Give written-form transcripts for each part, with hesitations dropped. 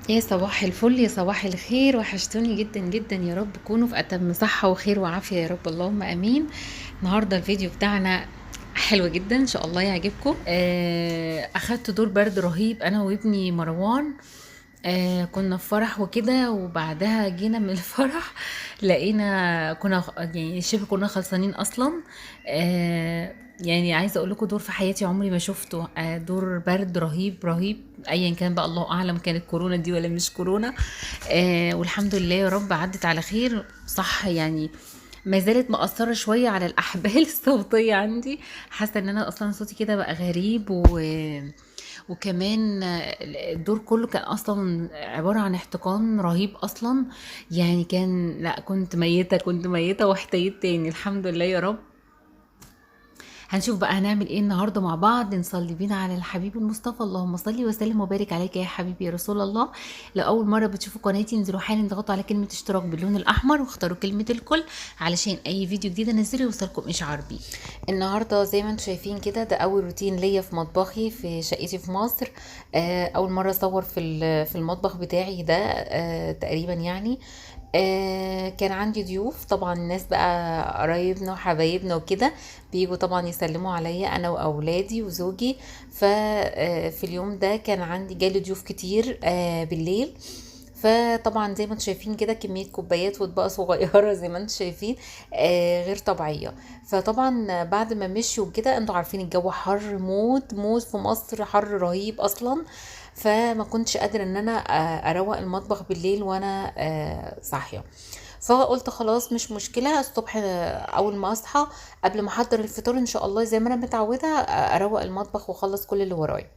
يا صباح الفل، يا صباح الخير، وحشتوني جدا جدا. يا رب تكونوا في أتم صحة وخير وعافية يا رب، اللهم أمين. النهاردة الفيديو بتاعنا حلو جدا، إن شاء الله يعجبكم. أخدت دور برد رهيب أنا وابني مروان. كنا في فرح وكده، وبعدها جينا من الفرح لقينا يعني شبه كنا خلصانين اصلا. يعني عايزه اقول لكم دور في حياتي عمري ما شفته. دور برد رهيب رهيب، ايا كان بقى الله اعلم كانت كورونا دي ولا مش كورونا. والحمد لله يا رب عدت على خير، صح يعني. ما زالت مأثرة شوية على الأحبال الصوتية عندي. حاسة ان انا اصلا صوتي كده بقى غريب وكمان الدور كله كان اصلا عبارة عن احتقان رهيب اصلا. يعني كان، لا كنت ميتة، كنت ميتة واحتيت تاني، الحمد لله يا رب. هنشوف بقى هنعمل ايه النهارده مع بعض. نصلي بينا على الحبيب المصطفى، اللهم صل وسلم وبارك عليك يا حبيبي يا رسول الله. لو اول مره بتشوفوا قناتي انزلوا حالا اضغطوا على كلمه اشتراك باللون الاحمر واختاروا كلمه الكل علشان اي فيديو جديد انزله يوصلكم اشعار بيه. النهارده زي ما انتم شايفين كده، ده اول روتين ليا في مطبخي في شقتي في مصر. اول مره اصور في المطبخ بتاعي ده تقريبا يعني. كان عندي ضيوف طبعا، الناس بقى قرايبنا وحبايبنا وكده بيجوا طبعا يسلموا عليا انا واولادي وزوجي. ففي اليوم ده كان عندي جالي ضيوف كتير بالليل. فطبعا زي ما انتم شايفين كده كمية كوبايات واطباق صغيرة زي ما انتم شايفين، غير طبيعية. فطبعا بعد ما مشوا كده، انتوا عارفين الجو حر موت موت في مصر، حر رهيب اصلا. فما كنتش قادرة ان انا اروق المطبخ بالليل وانا صاحية. فقلت خلاص مش مشكلة، الصبح اول ما اصحى قبل ما احضر الفطار ان شاء الله زي ما انا متعودة اروق المطبخ واخلص كل اللي ورايا.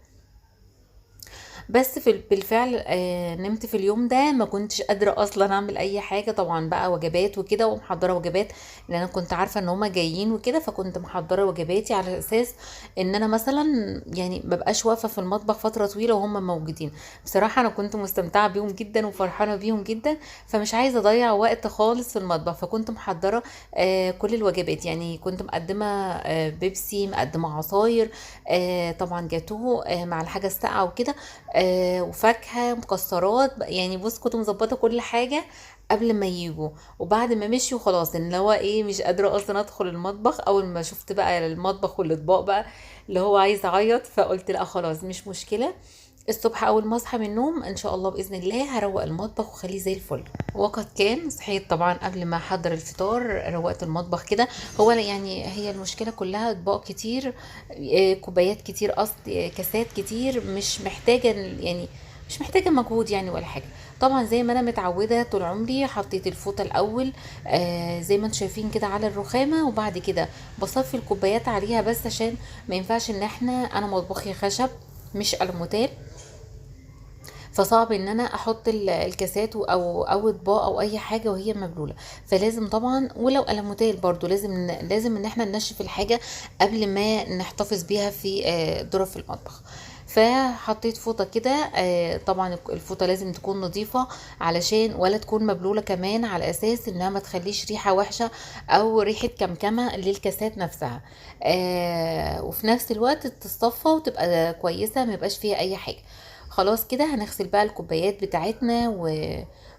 بس بالفعل نمت في اليوم ده، ما كنتش قادرة اصلا اعمل اي حاجة. طبعا بقى وجبات وكده ومحضرة وجبات، لان انا كنت عارفة ان هما جايين وكده، فكنت محضرة وجباتي على اساس ان انا مثلا يعني مبقاش واقفة في المطبخ فترة طويلة وهم موجودين. بصراحة انا كنت مستمتعة بيهم جدا وفرحانة بيهم جدا، فمش عايزة اضيع وقت خالص في المطبخ. فكنت محضرة كل الوجبات، يعني كنت مقدمة بيبسي، مقدمة عصاير، طبعا جاتوه مع الحاجة الساقعة وكده، وفاكهة مكسرات يعني. بص كنت مظبطة كل حاجة قبل ما يجوا. وبعد ما مشيوا خلاص، ان هو ايه، مش قادرة اصلا ادخل المطبخ. اول ما شفت بقى المطبخ والاطباق بقى اللي هو عايز اعيط، فقلت لا خلاص مش مشكلة. الصبح اول ما اصحى من النوم ان شاء الله باذن الله هروق المطبخ وخليه زي الفل. وقد كان صحيت طبعا قبل ما احضر الفطار، روقت المطبخ كده. هو يعني هي المشكله كلها اطباق كتير، كوبايات كتير، قصدي كاسات كتير، مش محتاجه يعني مش محتاجه مجهود يعني ولا حاجه. طبعا زي ما انا متعوده طول عمري حطيت الفوطه الاول زي ما انتم شايفين كده على الرخامه، وبعد كده بصفي الكوبايات عليها بس عشان ما ينفعش ان انا مطبخي خشب مش الموتيل. فصعب ان انا احط الكاسات او اطباق او اي حاجه وهي مبلوله. فلازم طبعا، ولو الموتيل برضو لازم ان احنا ننشف الحاجه قبل ما نحتفظ بيها في ظرف المطبخ. فحطيت فوطه كده، طبعا الفوطه لازم تكون نظيفه علشان ولا تكون مبلوله كمان، على اساس انها ما تخليش ريحه وحشه او ريحه كمكمه للكاسات نفسها. وفي نفس الوقت تتصفى وتبقى كويسه، ما يبقاش فيها اي حاجه. خلاص كده هنغسل بقى الكوبايات بتاعتنا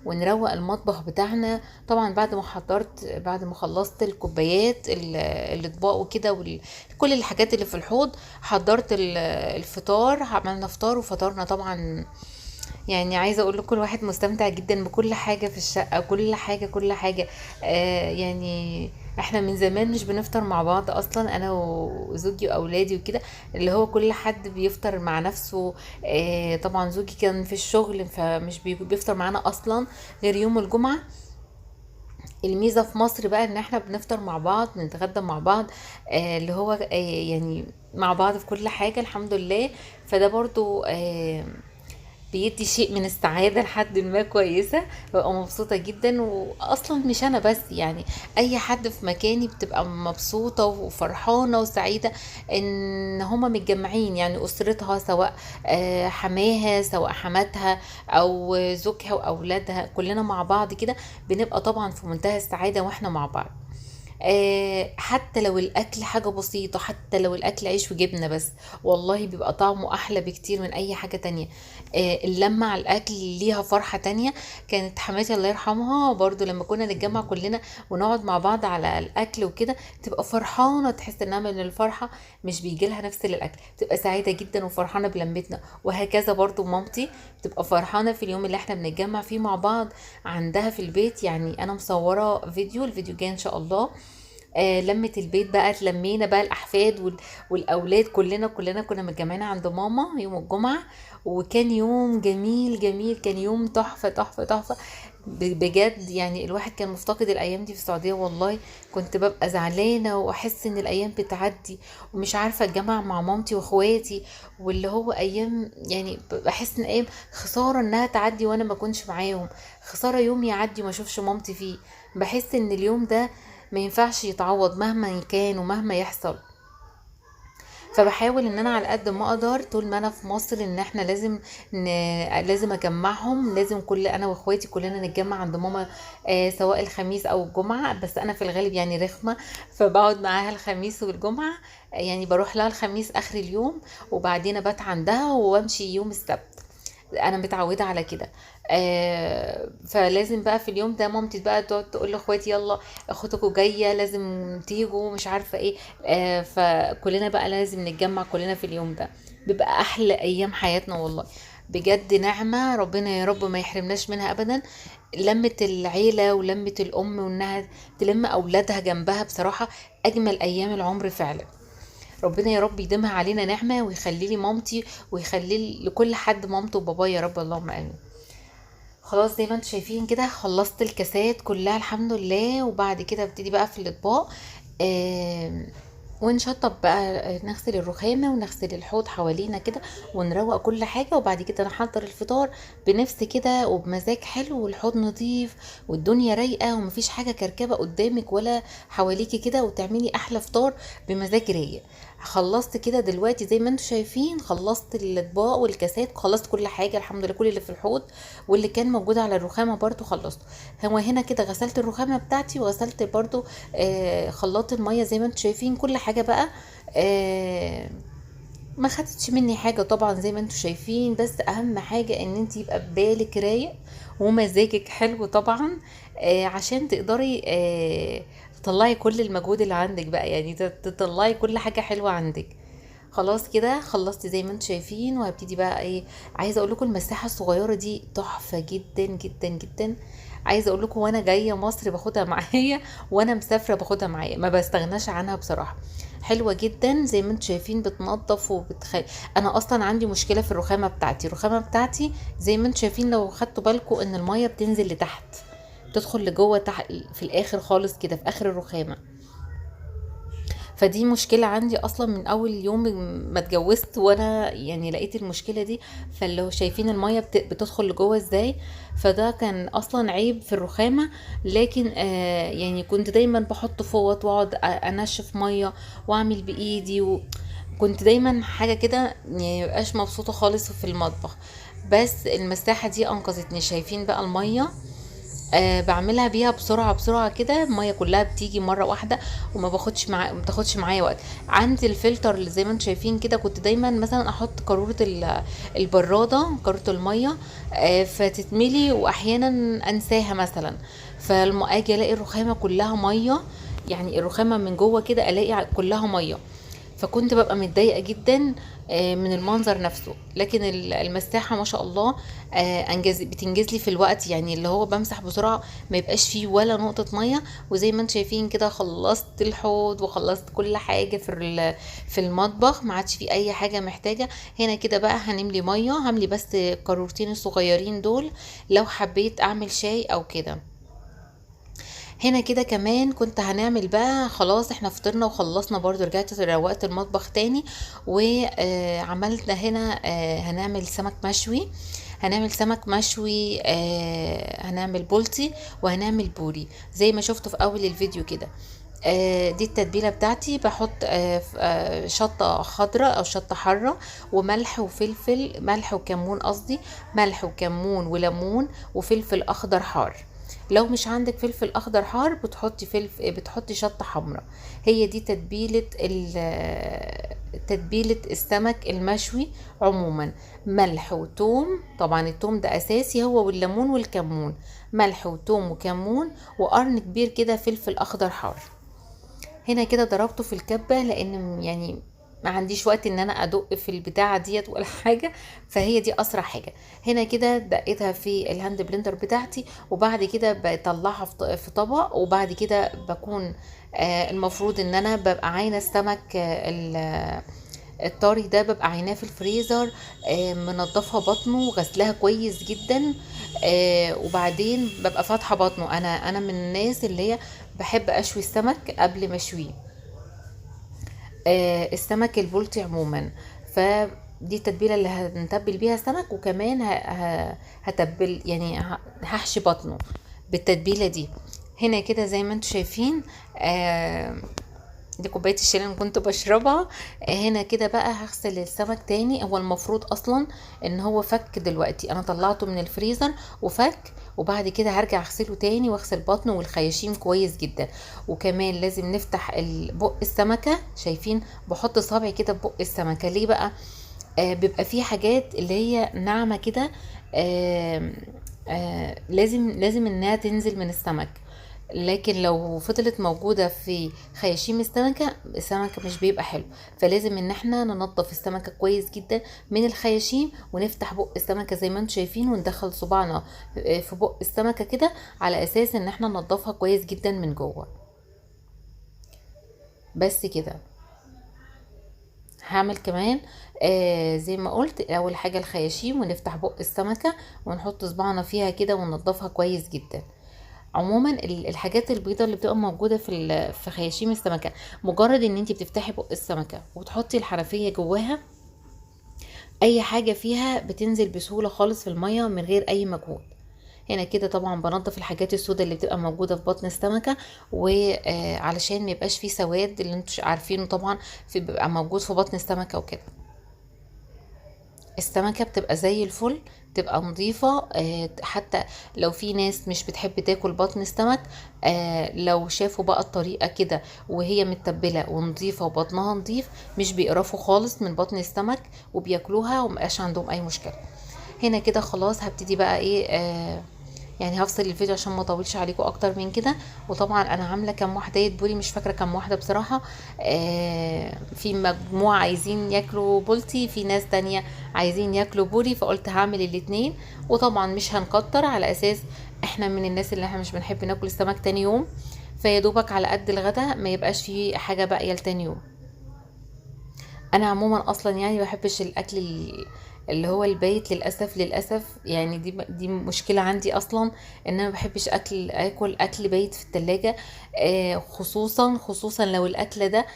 ونروق المطبخ بتاعنا. طبعا بعد ما خلصت الكوبايات الاطباق وكده كل الحاجات اللي في الحوض، حضرت الفطار، عملنا فطار وفطرنا طبعا. يعني عايزه اقول لكم الواحد مستمتع جدا بكل حاجه في الشقه، كل حاجه كل حاجه. يعني احنا من زمان مش بنفطر مع بعض اصلا، انا وزوجي واولادي وكده، اللي هو كل حد بيفطر مع نفسه. طبعا زوجي كان في الشغل فمش بيفطر معانا اصلا غير يوم الجمعه. الميزه في مصر بقى ان احنا بنفطر مع بعض، بنتغدى مع بعض، اللي هو يعني مع بعض في كل حاجه الحمد لله. فده برضو بيدي شيء من السعادة لحد ما كويسة. ببقى مبسوطة جدا، وأصلا مش أنا بس يعني، أي حد في مكاني بتبقى مبسوطة وفرحانة وسعيدة إن هما متجمعين، يعني أسرتها، سواء حماها سواء حماتها أو زوجها وأولادها، كلنا مع بعض كده بنبقى طبعا في منتهى السعادة وإحنا مع بعض. حتى لو الاكل حاجة بسيطة، حتى لو الاكل عيش وجبنة بس، والله بيبقى طعمه احلى بكتير من اي حاجة تانية. اللمة على الاكل ليها فرحة تانية. كانت حماتي الله يرحمها برضو لما كنا نتجمع كلنا ونقعد مع بعض على الاكل وكده، تبقى فرحانة، تحس انها من الفرحة مش بيجي لها نفس الاكل، تبقى سعيدة جدا وفرحانة بلمتنا. وهكذا برضو مامتي بتبقى فرحانة في اليوم اللي احنا بنتجمع فيه مع بعض عندها في البيت. يعني انا مصورة فيديو، الفيديو جاي ان شاء الله. لمة البيت بقى، اتلمينا بقى الاحفاد والاولاد، كلنا كنا متجمعين عند ماما يوم الجمعة. وكان يوم جميل جميل، كان يوم تحفة تحفة تحفة. بجد يعني الواحد كان مفتقد الايام دي في السعودية والله. كنت ببقى زعلانة واحس ان الايام بتعدي ومش عارفة اتجمع مع مامتي واخواتي، واللي هو ايام يعني بحس ان ايام خسارة انها تعدي وانا ما كنتش معاهم، خسارة يوم يعدي وما اشوفش مامتي فيه. بحس ان اليوم ده ما ينفعش يتعوض مهما كان ومهما يحصل. فبحاول ان انا على قد ما اقدر طول ما انا في مصر ان احنا لازم اجمعهم، لازم انا واخواتي كلنا نتجمع عند ماما. سواء الخميس او الجمعة، بس انا في الغالب يعني رخمة فبقعد معاها الخميس والجمعة. يعني بروح لها الخميس اخر اليوم، وبعدين ابات عندها وامشي يوم السبت. انا متعوده على كده. فلازم بقى في اليوم ده مامتي بقى تقعد تقول لاخواتي يلا اخوتكم جايه لازم تيجوا مش عارفه ايه. فكلنا بقى لازم نتجمع كلنا في اليوم ده. بيبقى احلى ايام حياتنا والله. بجد نعمه ربنا يا رب ما يحرمناش منها ابدا. لمة العيلة ولمة الأم وإنها تلم أولادها جنبها بصراحة أجمل أيام العمر فعلا. ربنا يا رب يديمها علينا نعمة، ويخلي لي مامتي ويخلي لكل حد مامته وبابايا يا رب، اللهم امين. خلاص زي ما انتم شايفين كده خلصت الكاسات كلها الحمد لله. وبعد كده ابتدي بقى في الاطباق. آه ونشطب بقى، نغسل الرخامة ونغسل الحوض حوالينا كده ونروق كل حاجة. وبعد كده نحضر الفطار بنفس كده وبمزاج حلو، والحوض نظيف والدنيا رايقة ومفيش حاجة كركبة قدامك ولا حواليكي كده، وتعملي أحلى فطار بمزاج رايق. خلصت كده دلوقتي زي ما انتم شايفين، خلصت الاطباق والكاسات، خلصت كل حاجة الحمد لله، كل اللي في الحوض واللي كان موجود على الرخامة برضو خلصته. هو هنا كده غسلت الرخامة بتاعتي وغسلت برضو خلاط المية زي ما انتم شايفين كل حاجة بقى. آه ما خدتش مني حاجة طبعا زي ما انتم شايفين، بس اهم حاجة ان انت يبقى بالك رايق ومزاجك حلو طبعا. عشان تقدري تطلعي كل المجهود اللي عندك بقى، يعني تطلعي كل حاجة حلوة عندك. خلاص كده خلصت زي ما انتم شايفين، وهبتدي بقى ايه. عايزه اقول لكم المساحه الصغيره دي تحفه جدا جدا جدا. عايزه اقول لكم وانا جايه مصر باخدها معايا وانا مسافره باخدها معايا، ما بستغناش عنها بصراحه. حلوه جدا زي ما انتم شايفين، بتنظف انا اصلا عندي مشكله في الرخامه بتاعتي زي ما انتم شايفين، لو خدتوا بالكم ان الميه بتنزل لتحت، بتدخل لجوه تحت في الاخر خالص كده في اخر الرخامه. فدي مشكلة عندي اصلا من اول يوم ما اتجوزت وانا يعني لقيت المشكلة دي. فلو شايفين المية بتدخل لجوه ازاي، فده كان اصلا عيب في الرخامة. لكن يعني كنت دايما بحط فوط واقعد انشف مية واعمل بايدي، وكنت دايما حاجة كده يعني مبقاش مبسوطة خالص في المطبخ. بس المساحة دي انقذتني. شايفين بقى المية بعملها بيها بسرعه بسرعه كده، الميه كلها بتيجي مره واحده وما ما بتاخدش معايا وقت. عندي الفلتر اللي زي ما انتم شايفين كده، كنت دايما مثلا احط قاروره البراده، قاروره الميه فتتملي، واحيانا انساها مثلا، فلما اجي الاقي الرخامه كلها ميه، يعني الرخامه من جوه كده الاقي كلها ميه. فكنت ببقى متضايقه جدا من المنظر نفسه. لكن المساحه ما شاء الله بتنجز لي في الوقت، يعني اللي هو بمسح بسرعه ما يبقاش فيه ولا نقطه ميه. وزي ما انتم شايفين كده خلصت الحوض وخلصت كل حاجه في المطبخ، ما عادش فيه اي حاجه محتاجه. هنا كده بقى هنملي ميه، هملي بس قارورتين الصغيرين دول لو حبيت اعمل شاي او كده. هنا كده كمان كنت هنعمل بقى، خلاص احنا فطرنا وخلصنا برضو، رجعت روقت المطبخ تاني وعملنا هنا هنعمل سمك مشوي. هنعمل بولتي وهنعمل بوري زي ما شفتوا في اول الفيديو كده. دي التتبيله بتاعتي، بحط شطه خضراء او شطه حاره وملح وفلفل، ملح وكمون قصدي، ملح وكمون وليمون وفلفل اخضر حار. لو مش عندك فلفل اخضر حار بتحطي شطه حمراء. هي دي تتبيله السمك المشوي عموما. ملح وتوم، طبعا التوم ده اساسي، هو والليمون والكمون. ملح وتوم وكمون وقرن كبير كده فلفل اخضر حار. هنا كده ضربته في الكبة، لان يعني ما عنديش وقت ان انا ادق في البتاعه ديت ولا حاجه، فهي دي اسرع حاجه. هنا كده دقيتها في الهاند بلندر بتاعتي، وبعد كده بطلعها في طبق، وبعد كده بكون المفروض ان انا ببقى عاينه السمك الطري ده، ببقى عيناه في الفريزر، منضفه بطنه وغسلها كويس جدا. وبعدين ببقى فاتحه بطنه. انا من الناس اللي هي بحب اشوي السمك قبل ما اشويه، السمك البلطي عموما. فدي التتبيله اللي هنتبل بيها السمك، وكمان هتبل يعني هحشي بطنه بالتتبيله دي. هنا كده زي ما انتم شايفين دي كوبايه الشاي اللي كنت بشربها. هنا كده بقى هغسل السمك تاني. هو المفروض اصلا ان هو فك دلوقتي، انا طلعته من الفريزر وفك، وبعد كده هرجع اغسله تاني واغسل بطنه والخياشيم كويس جدا. وكمان لازم نفتح بق السمكه. شايفين بحط صابعي كده في بق السمكه ليه بقى؟ بيبقى فيه حاجات اللي هي ناعمه كده، لازم انها تنزل من السمك. لكن لو فضلت موجودة في خياشيم السمكة مش بيبقى حلو. فلازم ان احنا ننظف السمكة كويس جدا من الخياشيم، ونفتح بق السمكة زي ما انتم شايفين، وندخل صباعنا في بق السمكة كده، على اساس ان احنا ننضفها كويس جدا من جوه. بس كده. هعمل كمان زي ما قلت، اول حاجة الخياشيم، ونفتح بق السمكة ونحط صباعنا فيها كده وننضفها كويس جدا. عموما الحاجات البيضة اللي بتبقى موجودة في خياشيم السمكة، مجرد ان انت بتفتحي بق السمكة وتحطي الحنفية جواها، اي حاجة فيها بتنزل بسهولة خالص في المية من غير اي مجهود. هنا كده طبعا بنضف الحاجات السوداء اللي بتبقى موجودة في بطن السمكة، وعلشان ما يبقاش فيه سواد اللي انتوا عارفينه طبعا بيبقى موجود في بطن السمكة وكده. السمكة بتبقى زي الفل، تبقى نظيفة. حتى لو في ناس مش بتحب تاكل بطن السمك، لو شافوا بقى الطريقة كده وهي متبلة ونظيفة وبطنها نظيف، مش بيقرفوا خالص من بطن السمك وبياكلوها ومبقاش عندهم اي مشكلة. هنا كده خلاص هبتدي بقى ايه، يعني هفصل الفيديو عشان ما اطولش عليكم اكتر من كده. وطبعا انا عامله كام واحده بوري، مش فاكره كام واحده بصراحه. في مجموعه عايزين ياكلوا بولتي، في ناس تانية عايزين ياكلوا بوري، فقلت هعمل الاتنين. وطبعا مش هنكتر، على اساس احنا من الناس اللي احنا مش بنحب ناكل السمك تاني يوم، فيدوبك على قد الغدا، ما يبقاش فيه حاجه باقيه لتاني يوم. انا عموما اصلا يعني بحبش الاكل اللي هو البايت، للاسف يعني دي مشكله عندي اصلا، ان انا ما بحبش اكل اكل بايت في التلاجة. خصوصا لو الاكل ده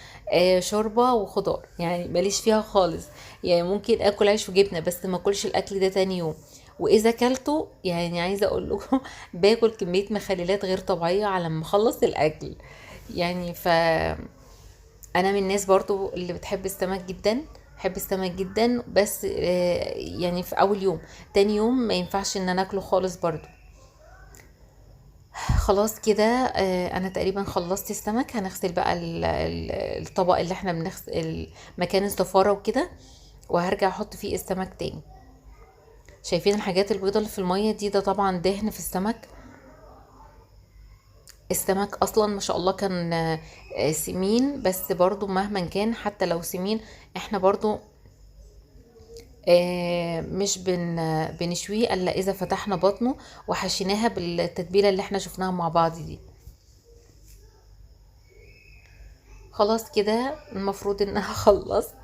شوربه وخضار، يعني ماليش فيها خالص. يعني ممكن اكل عيش وجبنه، بس ما اكلش الاكل ده تاني يوم. واذا اكلته يعني عايزه اقول لكم باكل كميه مخللات غير طبيعيه على ما اخلص الاكل. يعني انا من الناس برضو اللي بتحب السمك جدا، بحب السمك جدا، بس يعني في اول يوم، تاني يوم ما ينفعش ان انا اكله خالص برضو. خلاص كده انا تقريبا خلصت السمك. هنغسل بقى الطبق اللي احنا بنغسل مكان الزفارة وكده، وهرجع احط فيه السمك تاني. شايفين الحاجات البيضة اللي في المية دي؟ ده طبعا دهن في السمك. السمك اصلا ما شاء الله كان سمين، بس برضو مهما كان حتى لو سمين، احنا برضو مش بنشويه الا اذا فتحنا بطنه وحشيناها بالتتبيله اللي احنا شفناها مع بعض دي. خلاص كده المفروض ان انا خلصت.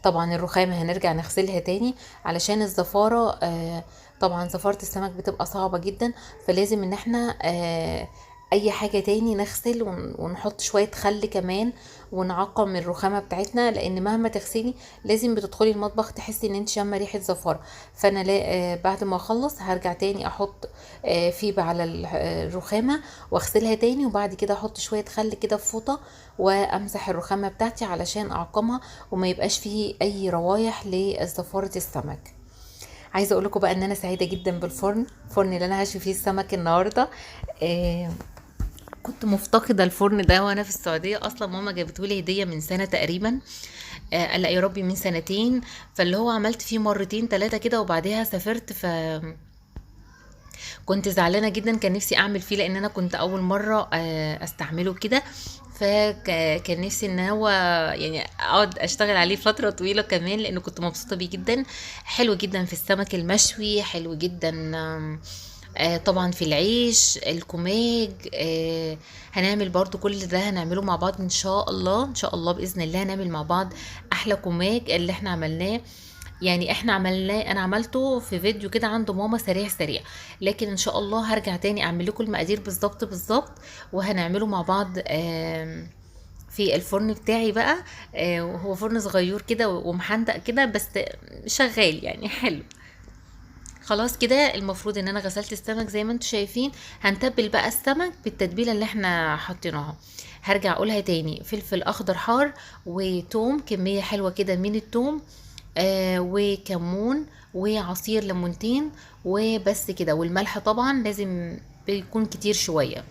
طبعا الرخامة هنرجع نغسلها تاني علشان الزفارة. طبعا زفارة السمك بتبقى صعبة جدا، فلازم ان احنا اي حاجة تاني نغسل ونحط شوية خل كمان ونعقم الرخامة بتاعتنا، لان مهما تغسلي لازم بتدخلي المطبخ تحسي ان انت شامة ريحة زفارة. فانا بعد ما اخلص هرجع تاني احط فيبة على الرخامة واغسلها تاني، وبعد كده احط شوية خل كده في فوطة وامسح الرخامة بتاعتي علشان اعقمها وما يبقاش فيه اي روايح لزفارة السمك. عايزه اقول لكم بقى ان انا سعيده جدا بالفرن، الفرن اللي انا هشوي فيه السمك النهارده. آه كنت مفتقده الفرن ده وانا في السعوديه، اصلا ماما جابته لي هديه من سنه تقريبا. لا يا ربي من سنتين. فاللي هو عملت فيه مرتين ثلاثه كده وبعدها سافرت، كنت زعلانه جدا، كان نفسي اعمل فيه لان انا كنت اول مره استعمله كده. فكان نفسي ان هو يعني اقعد اشتغل عليه فتره طويله كمان، لانه كنت مبسوطه بيه جدا. حلو جدا في السمك المشوي، حلو جدا. طبعا في العيش الكماج. هنعمل برضو كل ده، هنعمله مع بعض ان شاء الله، ان شاء الله باذن الله هنعمل مع بعض احلى كماج اللي احنا عملناه. يعني احنا عملناه، انا عملته في فيديو كده عنده ماما سريع سريع، لكن ان شاء الله هرجع تاني اعمل لكم المقادير بالظبط بالظبط، وهنعمله مع بعض في الفرن بتاعي بقى. هو فرن صغير كده ومحندق كده بس شغال يعني حلو. خلاص كده المفروض ان انا غسلت السمك زي ما انتم شايفين. هنتبل بقى السمك بالتتبيله اللي احنا حاطيناها. هرجع اقولها تاني: فلفل اخضر حار، وتوم كميه حلوه كده من التوم، وكمون، وعصير ليمونتين، وبس كده. والملح طبعا لازم بيكون كتير شويه،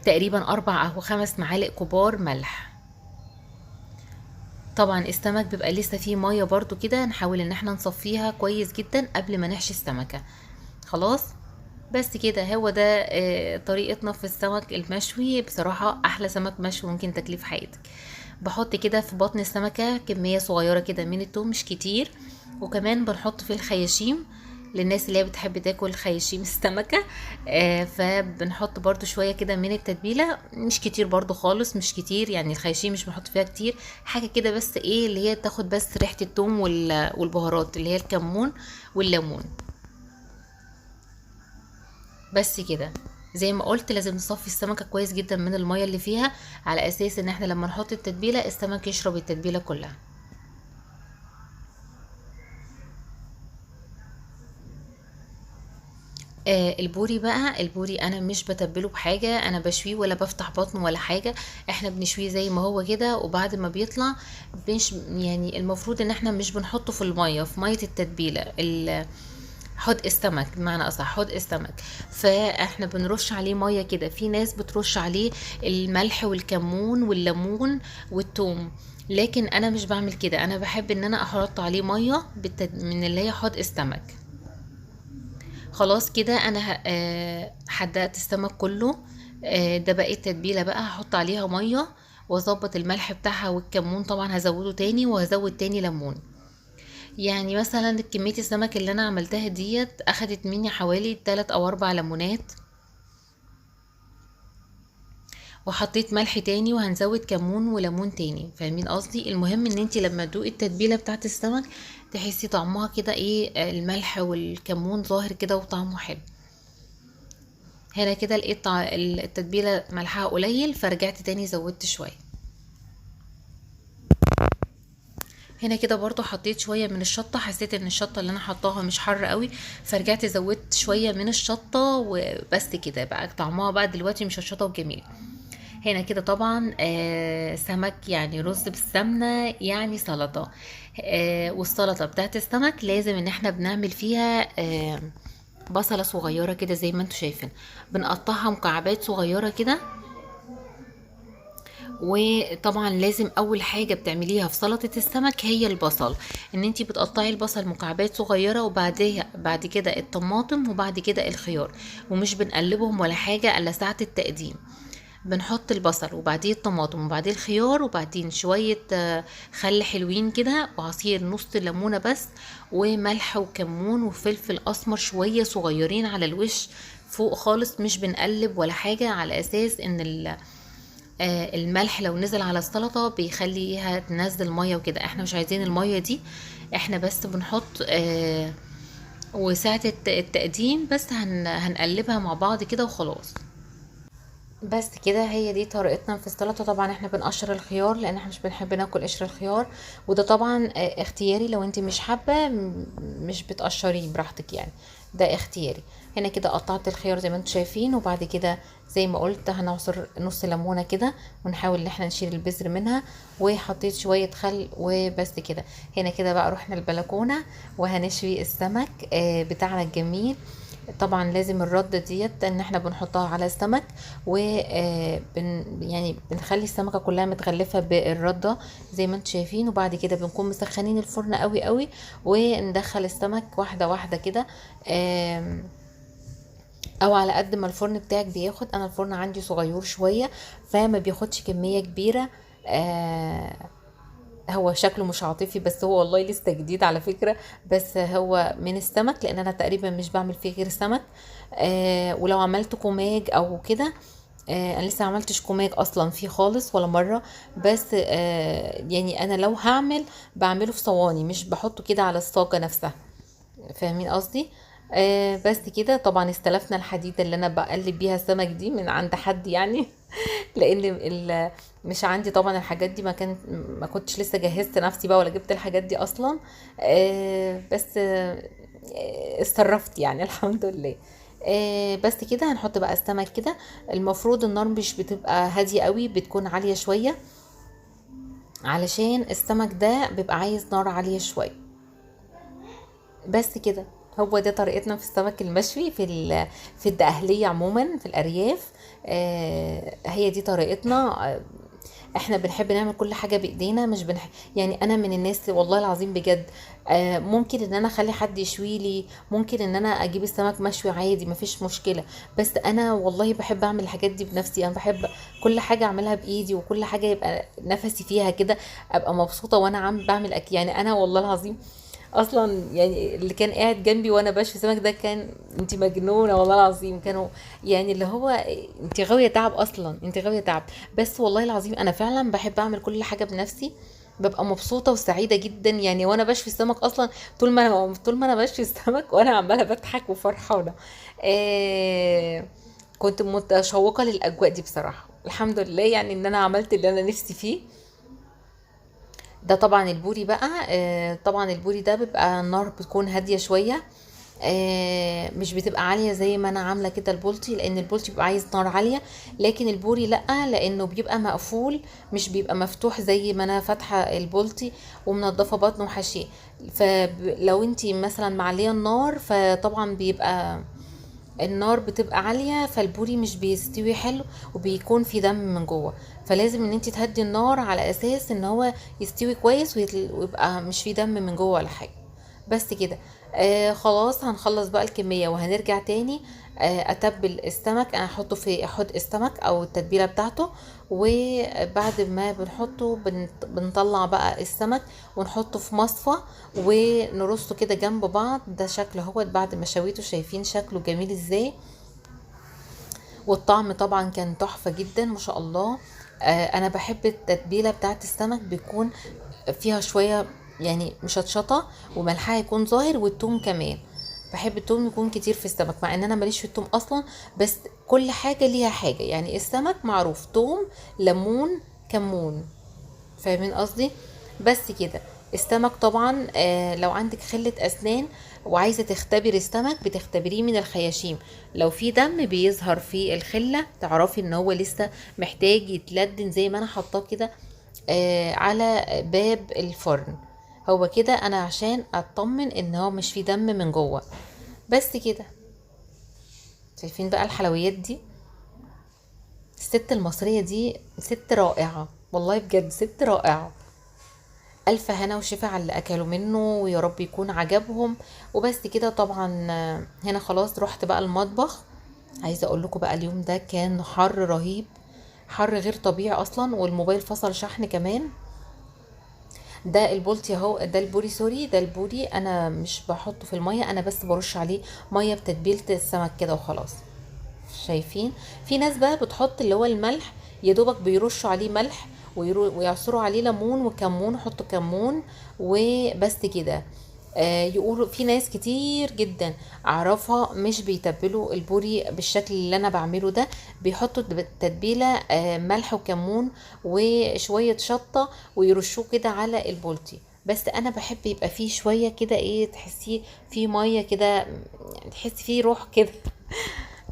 تقريبا 4 أو 5 معالق كبار ملح. طبعا السمك بيبقى لسه فيه ميه برضو كده، نحاول ان احنا نصفيها كويس جدا قبل ما نحشي السمكة. خلاص بس كده، هو ده طريقتنا في السمك المشوي. بصراحة احلى سمك مشوي ممكن تاكليه في حياتك. بحط كده في بطن السمكة كمية صغيرة كده من التوم، مش كتير. وكمان بنحط في الخياشيم للناس اللي هي بتحب تاكل خياشيم السمكة. فبنحط برضو شوية كده من التتبيلة، مش كتير برضو خالص، مش كتير يعني. الخياشيم مش بنحط فيها كتير، حاجة كده بس ايه اللي هي تاخد بس ريحة التوم والبهارات اللي هي الكمون والليمون. بس كده. زي ما قلت لازم نصفي السمكة كويس جدا من المية اللي فيها، على اساس ان احنا لما نحط التتبيلة السمك يشرب التتبيلة كلها. البوري بقى، البوري انا مش بتبله بحاجة، انا بشويه ولا بفتح بطنه ولا حاجة. احنا بنشويه زي ما هو كده، وبعد ما بيطلع مش يعني المفروض ان احنا مش بنحطه في المية، في مية التتبيلة حدق السمك بمعنى اصح، حدق السمك. فاحنا بنرش عليه ميه كده. في ناس بترش عليه الملح والكمون والليمون والثوم، لكن انا مش بعمل كده. انا بحب ان انا احط عليه ميه من اللي هي حدق السمك. خلاص كده انا حدقت السمك كله. ده بقى التتبيله بقى، هحط عليها ميه واظبط الملح بتاعها والكمون. طبعا هزوده تاني وهزود تاني ليمون. يعني مثلا كمية السمك اللي انا عملتها ديت اخدت مني حوالي 3 او 4 ليمونات. وحطيت ملح تاني، وهنزود كمون وليمون تاني. فاهمين قصدي؟ المهم ان انتي لما تدوقي التتبيلة بتاعت السمك تحسي طعمها كده ايه، الملح والكمون ظاهر كده وطعمه حلو. هنا كده لقيت التتبيلة ملحها قليل، فرجعت تاني زودت شوية. هنا كده برضو حطيت شوية من الشطة، حسيت ان الشطة اللي انا حطاها مش حر قوي، فرجعت زودت شوية من الشطة. وبس كده بقى طعمها بقى دلوقتي مشطشطة وجميل. هنا كده طبعا سمك يعني رز بالسمنة يعني سلطة. والسلطة بتاعت السمك لازم ان احنا بنعمل فيها بصلة صغيرة كده زي ما انتوا شايفين، بنقطعها مكعبات صغيرة كده. وطبعا لازم اول حاجه بتعمليها في سلطه السمك هي البصل، ان انتي بتقطعي البصل مكعبات صغيره، وبعدها بعد كده الطماطم، وبعد كده الخيار. ومش بنقلبهم ولا حاجه الا ساعه التقديم. بنحط البصل وبعدين الطماطم وبعدين الخيار، وبعدين شويه خل حلوين كده، وعصير نص ليمونه بس، وملح وكمون وفلفل اسمر شويه صغيرين على الوش فوق خالص. مش بنقلب ولا حاجه، على اساس ان الملح لو نزل على السلطة بيخليها تنزل مية وكده، احنا مش عايزين المية دي. احنا بس بنحط وساعة التقديم بس هنقلبها مع بعض كده وخلاص. بس كده هي دي طريقتنا في السلطة. طبعا احنا بنقشر الخيار لان احنا مش بنحب ناكل قشر الخيار، وده طبعا اختياري. لو انت مش حابة مش بتقشريه براحتك يعني. ده اختياري. هنا كده قطعت الخيار زي ما انتم شايفين، وبعد كده زي ما قلت هنعصر نص ليمونه كده ونحاول ان احنا نشيل البذر منها، وحطيت شويه خل وبس كده. هنا كده بقى رحنا البلكونه وهنشوي السمك بتاعنا الجميل. طبعا لازم الردة ديت ان احنا بنحطها على السمك، و يعني بنخلي السمكة كلها متغلفة بالردة زي ما انتم شايفين. وبعد كده بنكون مسخنين الفرن قوي قوي، وندخل السمك واحدة واحدة كده، او على قد ما الفرن بتاعك بياخد. انا الفرن عندي صغير شوية فما بياخدش كمية كبيرة. هو شكله مش عاطفي، بس هو والله لسه جديد على فكرة. بس هو من السمك، لان انا تقريبا مش بعمل فيه غير سمك. ولو عملت كوماج او كده، انا لسه عملتش كوماج اصلا فيه خالص ولا مرة. بس يعني انا لو هعمل بعمله في صواني، مش بحطه كده على الصاجة نفسها. فاهمين قصدي؟ بس كده. طبعا استلفنا الحديدة اللي انا بقلب بيها السمك دي من عند حد يعني. لان مش عندي طبعا الحاجات دي، ما كنتش لسه جهزت نفسي بقى ولا جبت الحاجات دي اصلا. بس اتصرفت يعني الحمد لله. بس كده هنحط بقى السمك كده. المفروض النار مش بتبقى هادية قوي، بتكون عالية شوية، علشان السمك ده بيبقى عايز نار عالية شوية. بس كده. هو ده طريقتنا في السمك المشوي في الدقهلية عموما في الأرياف. هي دي طريقتنا. احنا بنحب نعمل كل حاجة بايدينا، مش يعني انا من الناس والله العظيم بجد. ممكن ان انا اخلي حد يشوي لي، ممكن ان انا اجيب السمك مشوي عادي مفيش مشكلة. بس انا والله بحب اعمل الحاجات دي بنفسي. انا بحب كل حاجة اعملها بايدي، وكل حاجة يبقى نفسي فيها كده، ابقى مبسوطة وانا بعمل اكل. يعني انا والله العظيم اصلا يعني اللي كان قاعد جنبي وانا بشوي سمك ده كان انت مجنونه والله العظيم. كانوا يعني اللي هو انت غاويه تعب اصلا، انت غاويه تعب. بس والله العظيم انا فعلا بحب اعمل كل حاجه بنفسي، ببقى مبسوطه وسعيده جدا يعني وانا بشوي السمك اصلا. طول ما انا بشوي السمك وانا عماله بضحك وفرحانه. كنت متشوقه للاجواء دي بصراحه. الحمد لله يعني ان انا عملت اللي انا نفسي فيه. ده طبعا البوري بقى. طبعا البوري ده بيبقى النار بتكون هادية شوية، مش بتبقى عالية زي ما انا عاملة كده البولتي، لان البولتي بيبقى عايز نار عالية. لكن البوري لأ، لانه بيبقى مقفول، مش بيبقى مفتوح زي ما انا فاتحة البولتي ومنضفة بطنه وحشيه. فلو انتي مثلا معلية النار، فطبعا بيبقى النار بتبقى عالية، فالبوري مش بيستوي حلو وبيكون في دم من جوه. فلازم ان انت تهدي النار على اساس ان هو يستوي كويس ويبقى مش في دم من جوه ولا حاجة. بس كده. خلاص هنخلص بقى الكمية وهنرجع تاني. اتبل السمك. انا هحطه في حوض السمك او التتبيلة بتاعته. وبعد ما بنحطه بنطلع بقى السمك ونحطه في مصفى ونرصه كده جنب بعض. ده شكله هو بعد ما شويته، شايفين شكله جميل ازاي. والطعم طبعا كان تحفة جدا ما شاء الله. انا بحب التتبيلة بتاعت السمك بيكون فيها شوية يعني مشطشطة، وملحها يكون ظاهر، والثوم كمان. بحب الثوم يكون كتير في السمك، مع ان انا ماليش في الثوم اصلا. بس كل حاجة ليها حاجة، يعني السمك معروف ثوم، ليمون، كمون. فاهمين قصدي؟ بس كده. السمك طبعا لو عندك خلة اسنان وعايزة تختبري السمك، بتختبريه من الخياشيم. لو في دم بيظهر في الخلة، تعرفي ان هو لسه محتاج يتلدن، زي ما انا حطاه كده على باب الفرن. هو كده انا عشان اطمن ان هو مش في دم من جوه. بس كده. شايفين بقى الحلويات دي؟ الست المصرية دي ست رائعة والله بجد، ست رائعة. الف هنا وشفا على اللي اكلوا منه، ويا رب يكون عجبهم. وبس كده طبعا. هنا خلاص رحت بقى المطبخ. عايزه اقول لكم بقى اليوم ده كان حر رهيب، حر غير طبيعي اصلا، والموبايل فصل شحن كمان. ده البولتي اهو، ده البوري سوري، ده البوري. انا مش بحطه في الميه، انا بس برش عليه ميه بتتبيله السمك كده وخلاص. شايفين؟ في ناس بقى بتحط اللي هو الملح، يا دوبك بيرشوا عليه ملح ويعصروا عليه ليمون وكمون، يحطوا كمون وبس كده. يقولوا في ناس كتير جدا اعرفها مش بيتبلوا البوري بالشكل اللي انا بعمله ده. بيحطوا التتبيله ملح وكمون وشويه شطه ويرشوه كده على البولتي. بس انا بحب يبقى فيه شويه كده ايه، تحسيه فيه ميه كده، يعني تحسي فيه روح كده.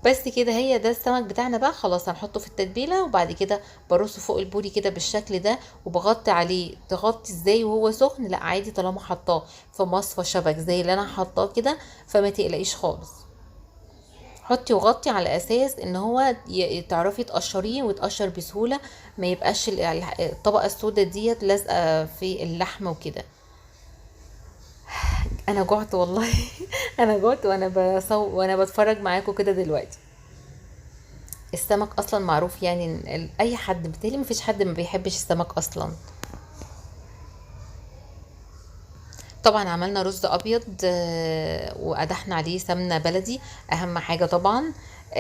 بس كده، هي ده السمك بتاعنا بقى. خلاص هنحطه في التتبيله، وبعد كده برصه فوق البوري كده بالشكل ده، وبغطي عليه. تغطي ازاي وهو سخن؟ لا عادي، طالما حطاه في مصفى شبك زي اللي انا حطاه كده، فما تقلقيش خالص. حطي وغطي على اساس ان هو تعرفي تقشريه ويتقشر بسهوله، ما يبقاش الطبقه السوداء ديت لازقه في اللحمه وكده. انا جعت والله. انا جعت وانا بتفرج معاكم كده دلوقتي. السمك اصلا معروف يعني، اي حد بتهيألي مفيش حد ما بيحبش السمك اصلا. طبعا عملنا رز ابيض، وقدحنا عليه سمنه بلدي، اهم حاجه طبعا.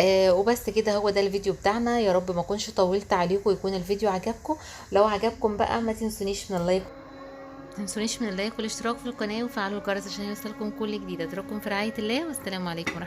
وبس كده، هو ده الفيديو بتاعنا. يا رب ما اكونش طولت عليكم، ويكون الفيديو عجبكم. لو عجبكم بقى ما تنسونيش من اللايك، ما تنسونيش من اللايك والاشتراك في القناه، وفعلوا الجرس عشان يوصلكم كل جديد. اترككم في رعايه الله، والسلام عليكم ورحمه